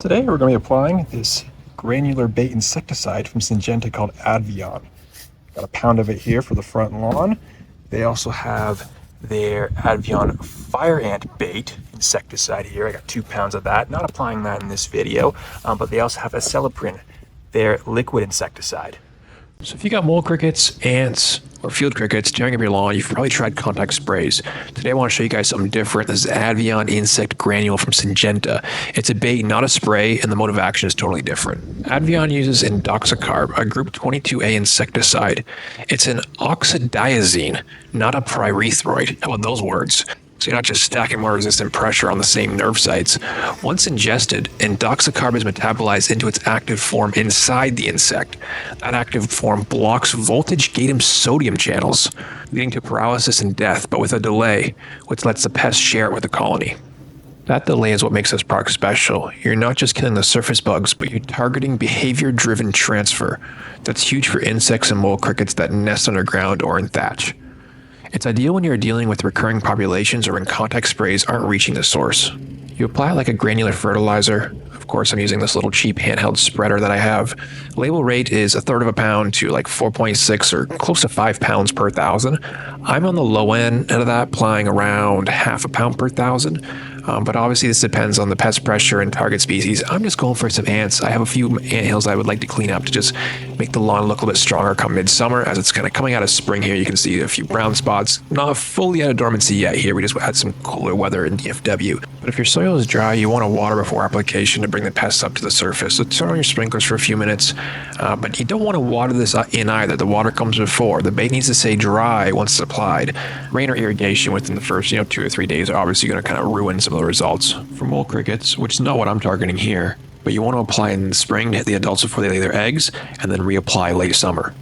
Today we're going to be applying this granular bait insecticide from Syngenta called Advion. Got a pound of it here for the front lawn. They also have their Advion fire ant bait insecticide here. I got 2 pounds of that. Not applying that in this video, but they also have Acelyprin, their liquid insecticide. So if you got mole crickets, ants, or field crickets tearing up your lawn, you've probably tried contact sprays. Today I want to show you guys something different. This is Advion Insect Granule from Syngenta. It's a bait, not a spray, and the mode of action is totally different. Advion uses Indoxacarb, a group 22A insecticide. It's an oxidizine, not a pyrethroid. How about those words? So you're not just stacking more resistant pressure on the same nerve sites. Once ingested, Indoxacarb is metabolized into its active form inside the insect. That active form blocks voltage-gated sodium channels, leading to paralysis and death, but with a delay, which lets the pest share it with the colony. That delay is what makes this product special. You're not just killing the surface bugs, but you're targeting behavior-driven transfer. That's huge for insects and mole crickets that nest underground or in thatch. It's ideal when you're dealing with recurring populations or when contact sprays aren't reaching the source. You apply it like a granular fertilizer. Of course, I'm using this little cheap handheld spreader that I have. Label rate is 1/3 of a pound to like 4.6 or close to 5 pounds per 1,000. I'm on the low end of that, applying around 1/2 pound per 1,000. But obviously this depends on the pest pressure and target species. I'm just going for some ants. I have a few ant hills I would like to clean up to just make the lawn look a little bit stronger come midsummer. As it's kind of coming out of spring here, you can see a few brown spots. Not fully out of dormancy yet here. We just had some cooler weather in DFW. But if your soil is dry, you want to water before application to bring the pests up to the surface. So turn on your sprinklers for a few minutes. But you don't want to water this in either. The water comes before. The bait needs to stay dry once it's applied. Rain or irrigation within the first 2 or 3 days are obviously going to kind of ruin some of the results. For mole crickets, which is not what I'm targeting here, but you want to apply in the spring to hit the adults before they lay their eggs, and then reapply late summer.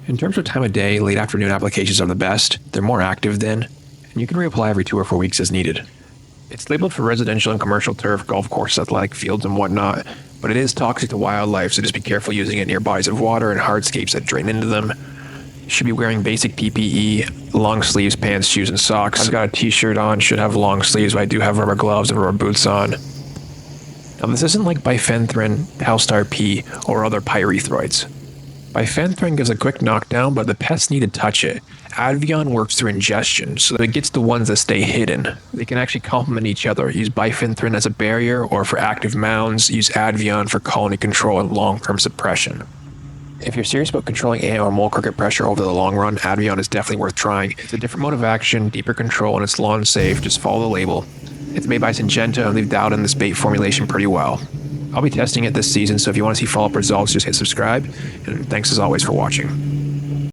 In terms of time of day, late afternoon applications are the best. They're more active then, and you can reapply every 2 or 4 weeks as needed. It's labeled for residential and commercial turf, golf course, athletic fields, and whatnot, but it is toxic to wildlife, so just be careful using it near bodies of water and hardscapes that drain into them. You should be wearing basic PPE, long sleeves, pants, shoes, and socks. I've got a t-shirt on, should have long sleeves, but I do have rubber gloves and rubber boots on. Now this isn't like Bifenthrin, Halstar P, or other pyrethroids. Bifenthrin gives a quick knockdown, but the pests need to touch it. Advion works through ingestion, so that it gets the ones that stay hidden. They can actually complement each other. Use Bifenthrin as a barrier, or for active mounds, use Advion for colony control and long-term suppression. If you're serious about controlling ant or mole cricket pressure over the long run, Advion is definitely worth trying. It's a different mode of action, deeper control, and it's lawn safe. Just follow the label. It's made by Syngenta, and they've dialed in this bait formulation pretty well. I'll be testing it this season, so if you want to see follow-up results, just hit subscribe, and thanks as always for watching.